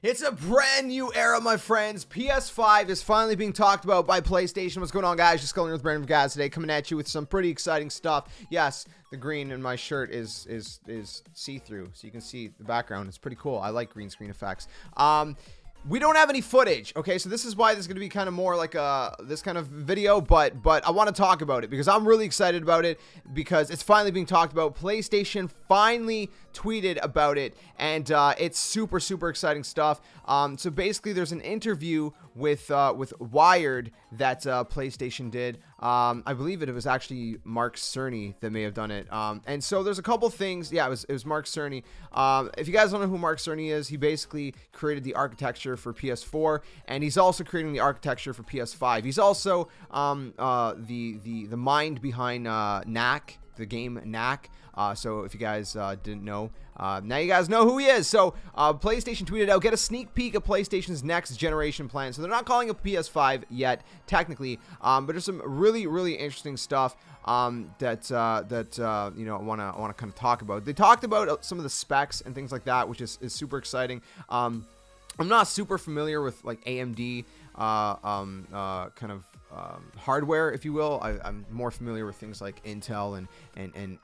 It's a brand new era, my friends. PS5 is finally being talked about by PlayStation. What's going on, guys? JSkeleton with Brandon guys today, coming at you with some pretty exciting stuff. Yes, the green in my shirt is see-through, so you can see the background. It's pretty cool. I like green screen effects. We don't have any footage, okay? So this is why this is going to be kind of more like this kind of video, but I want to talk about it because I'm really excited about it because it's finally being talked about. PlayStation finally tweeted about it, and it's super exciting stuff. So basically, there's an interview with Wired that PlayStation did. I believe it was actually Mark Cerny that may have done it. And so there's a couple things. Yeah, it was Mark Cerny. If you guys don't know who Mark Cerny is, he basically created the architecture for PS4, and he's also creating the architecture for PS5. He's also the mind behind Knack, the game Knack. So if you guys didn't know, now you guys know who he is. So PlayStation tweeted out, get a sneak peek of PlayStation's next generation plan. So they're not calling it PS5 yet, technically, but there's some really interesting stuff that you know, I want to kind of talk about. They talked about some of the specs and things like that, which is super exciting. I'm not super familiar with like AMD kind of hardware, if you will. I'm more familiar with things like Intel and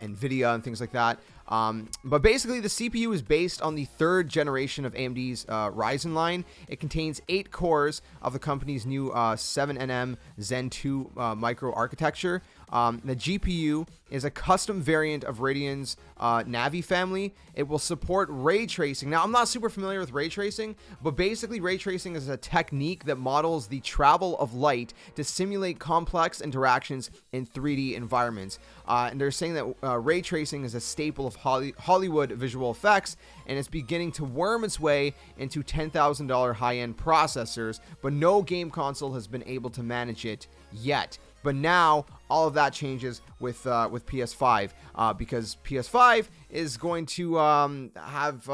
Nvidia and things like that. But basically, the CPU is based on the third generation of AMD's Ryzen line. It contains 8 cores of the company's new 7nm Zen 2 micro architecture. The GPU is a custom variant of Radeon's Navi family. It will support ray tracing. Now, I'm not super familiar with ray tracing, but basically ray tracing is a technique that models the travel of light to simulate complex interactions in 3D environments. And they're saying that ray tracing is a staple of Hollywood visual effects, and it's beginning to worm its way into $10,000 high-end processors, but no game console has been able to manage it yet. But now all of that changes with PS5 because PS5 is going to have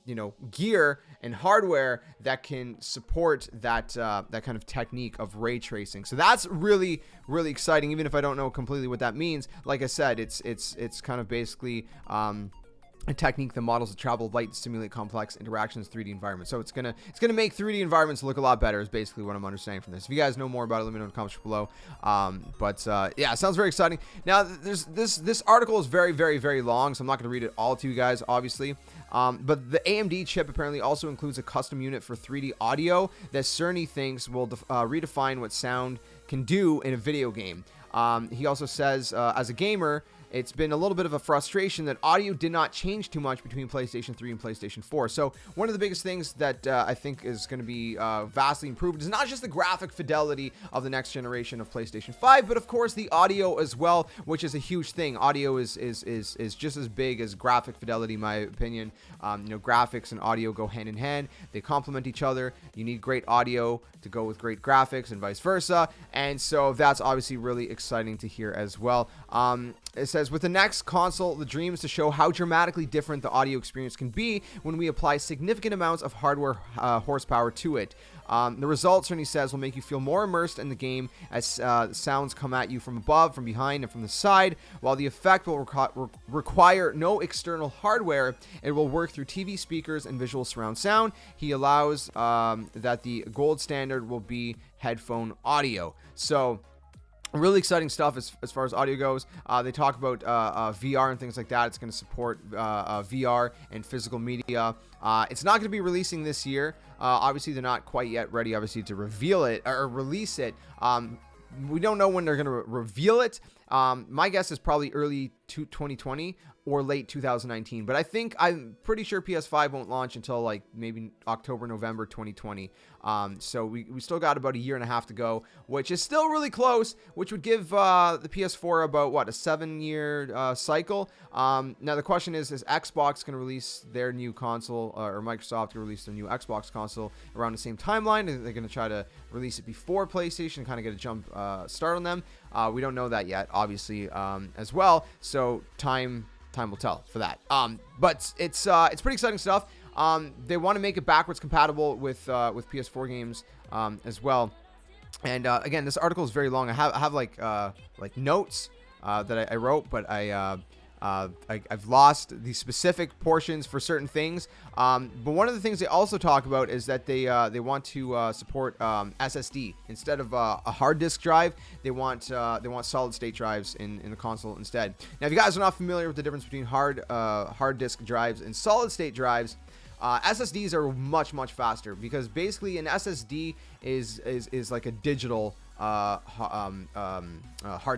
you know, gear and hardware that can support that kind of technique of ray tracing. So that's really exciting, even if I don't know completely what that means. Like I said, it's kind of basically a technique that models the travel of light to simulate complex interactions in 3D environments. So it's gonna make 3D environments look a lot better, is basically what I'm understanding from this. If you guys know more about it, let me know in the comments below. Yeah, it sounds very exciting. Now, there's this article is very long, so I'm not gonna read it all to you guys, obviously. But the AMD chip apparently also includes a custom unit for 3D audio that CERNY thinks will redefine what sound can do in a video game. He also says, as a gamer, it's been a little bit of a frustration that audio did not change too much between PlayStation 3 and PlayStation 4. So one of the biggest things that I think is going to be vastly improved is not just the graphic fidelity of the next generation of PlayStation 5, but of course the audio as well, which is a huge thing. Audio is just as big as graphic fidelity, in my opinion. You know, graphics and audio go hand in hand. They complement each other. You need great audio to go with great graphics and vice versa. And so that's obviously really exciting to hear as well. It says, with the next console, the dream is to show how dramatically different the audio experience can be when we apply significant amounts of hardware horsepower to it. The results, Cerny says, will make you feel more immersed in the game as sounds come at you from above, from behind, and from the side. While the effect will require no external hardware, it will work through TV speakers and visual surround sound. He allows that the gold standard will be headphone audio. So really exciting stuff as far as audio goes. They talk about VR and things like that. It's going to support VR and physical media. It's not going to be releasing this year. Obviously, they're not quite yet ready, obviously, to reveal it or release it. We don't know when they're going to reveal it. My guess is probably early 2020 or late 2019. But I'm pretty sure PS5 won't launch until like maybe October, November 2020. So we still got about a year and a half to go, which is still really close, which would give the PS4 about, what, a 7-year cycle. Now, the question is Xbox going to release their new console, or Microsoft going to release their new Xbox console around the same timeline? Are they going to try to release it before PlayStation and kind of get a jump start on them? We don't know that yet, obviously, as well. So time will tell for that. But it's pretty exciting stuff. They want to make it backwards compatible with PS4 games as well. And again, this article is very long. I have like notes that I wrote, but I've lost the specific portions for certain things. But one of the things they also talk about is that they want to support SSD instead of a hard disk drive. They want solid state drives in the console instead. Now, if you guys are not familiar with the difference between hard disk drives and solid state drives, SSDs are much faster, because basically an SSD is like a digital hard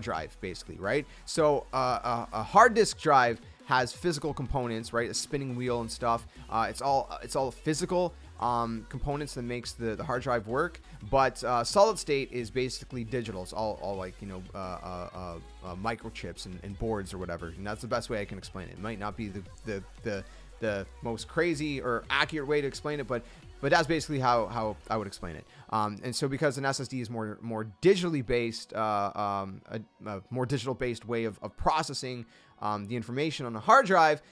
drive, basically, right? So a hard disk drive has physical components, right? A spinning wheel and stuff. It's all physical components that makes the hard drive work. But solid state is basically digital. It's all like, you know, microchips and boards or whatever. And that's the best way I can explain it. It might not be the most crazy or accurate way to explain it, but that's basically how I would explain it. And so because an SSD is more digitally based, a more digital based way of processing the information on a hard drive,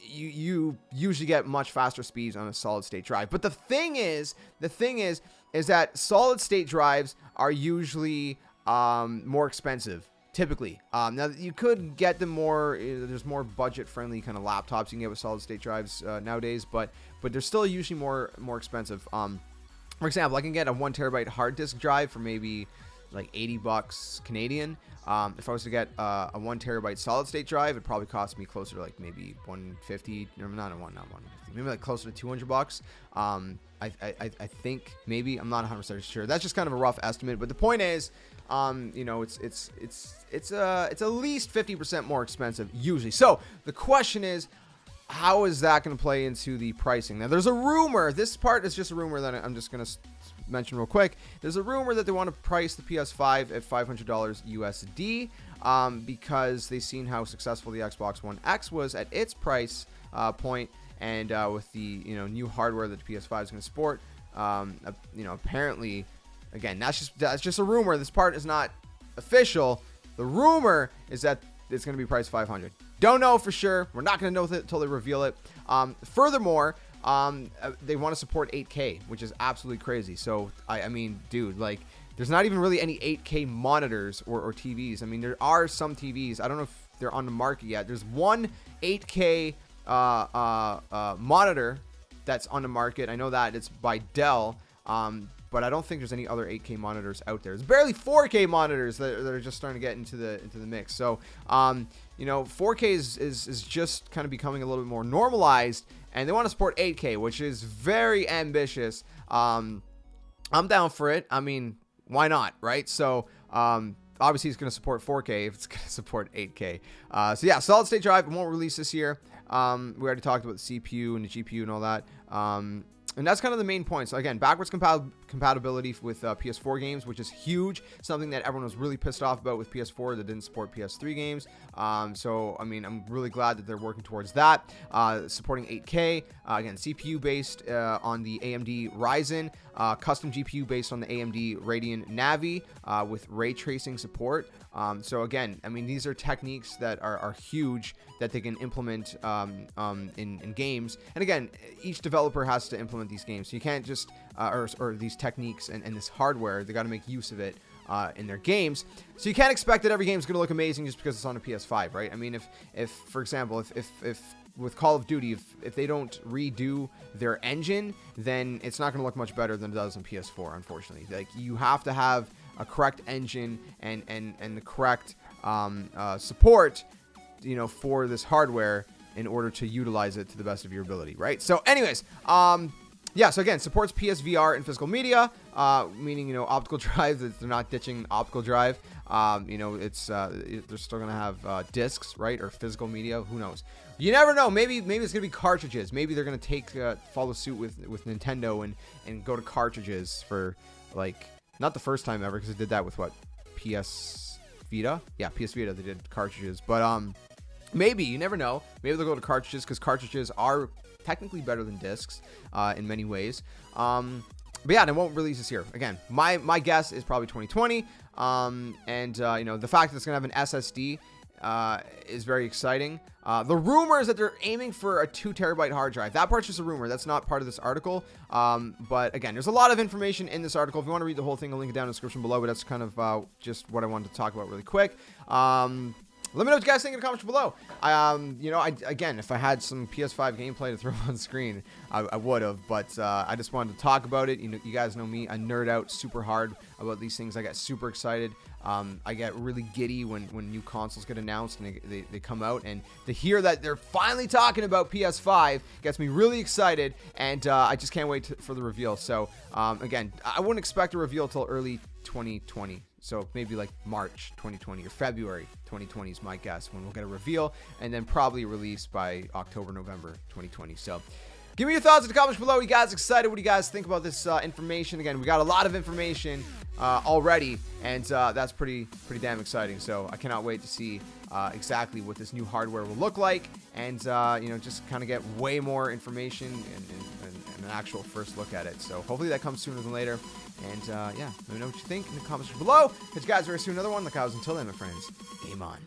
you usually get much faster speeds on a solid state drive. But the thing is that solid state drives are usually more expensive. Typically, now you could get them more. There's more budget-friendly kind of laptops you can get with solid-state drives nowadays, but they're still usually more expensive. For example, I can get a 1 terabyte hard disk drive for maybe like $80 Canadian. If I was to get a 1 terabyte solid-state drive, it'd probably cost me closer to like maybe 150. No, not 150. Maybe like closer to $200. I think maybe. I'm not 100% sure. That's just kind of a rough estimate. But the point is, you know, it's at least 50% more expensive usually. So the question is, how is that going to play into the pricing? Now, there's a rumor. This part is just a rumor that I'm just going to mention real quick. There's a rumor that they want to price the PS5 at $500 USD because they've seen how successful the Xbox One X was at its price point, and with the new hardware that the PS5 is going to support, apparently. Again, that's just a rumor. This part is not official. The rumor is that it's going to be priced $500. Don't know for sure. We're not going to know until they reveal it. Furthermore, they want to support 8K, which is absolutely crazy. So, I mean, dude, like, there's not even really any 8K monitors or TVs. I mean, there are some TVs. I don't know if they're on the market yet. There's one 8K monitor that's on the market. I know that it's by Dell. But I don't think there's any other 8K monitors out there. There's barely 4K monitors that are just starting to get into the mix. So, 4K is just kind of becoming a little bit more normalized, and they want to support 8K, which is very ambitious. I'm down for it. I mean, why not, right? So, obviously, it's going to support 4K if it's going to support 8K. So, yeah, solid state drive won't release this year. We already talked about the CPU and the GPU and all that. And that's kind of the main point. So again, backwards compatibility with PS4 games, which is huge. Something that everyone was really pissed off about with PS4 that didn't support PS3 games. So, I mean, I'm really glad that they're working towards that. Supporting 8K. Again, CPU based on the AMD Ryzen. Custom GPU based on the AMD Radeon Navi with ray tracing support. So again, I mean, these are techniques that are huge that they can implement in games. And again, each developer has to implement these games. So you can't just, or these techniques and this hardware, they got to make use of it in their games. So you can't expect that every game is going to look amazing just because it's on a PS5, right? I mean, if for example, if with Call of Duty, if they don't redo their engine, then it's not going to look much better than it does on PS4, unfortunately. Like, you have to have a correct engine and the correct support, for this hardware in order to utilize it to the best of your ability, right? So anyways, yeah, so again, supports PSVR and physical media, meaning, optical drive, that they're not ditching optical drive. It's they're still going to have discs, right? Or physical media, who knows? You never know. Maybe it's going to be cartridges. Maybe they're going to follow suit with Nintendo and go to cartridges for, like, not the first time ever, because they did that with what? PS Vita? Yeah, PS Vita, they did cartridges. But maybe, you never know. Maybe they'll go to cartridges, because cartridges are technically better than discs in many ways. But yeah, they won't release this year. Again, my guess is probably 2020. The fact that it's going to have an SSD is very exciting. The rumor is that they're aiming for a 2 terabyte hard drive. That part's just a rumor. That's not part of this article. But again, there's a lot of information in this article. If you want to read the whole thing, I'll link it down in the description below. But that's kind of just what I wanted to talk about really quick. Let me know what you guys think in the comments below. You know, again, if I had some PS5 gameplay to throw on screen, I would have. But I just wanted to talk about it. You know, you guys know me. I nerd out super hard about these things. I get super excited. I get really giddy when new consoles get announced and they come out. And to hear that they're finally talking about PS5 gets me really excited. And I just can't wait for the reveal. So, again, I wouldn't expect a reveal till early 2020. So maybe like March 2020 or February 2020 is my guess when we'll get a reveal, and then probably release by October, November 2020. So give me your thoughts in the comments below. You guys excited? What do you guys think about this information? Again, we got a lot of information already, and that's pretty damn exciting. So I cannot wait to see exactly what this new hardware will look like, and you know, just kind of get way more information and an actual first look at it. So hopefully that comes sooner than later. And yeah, let me know what you think in the comments below. Catch you guys very soon. Another one. Like I was until then, my friends. Game on.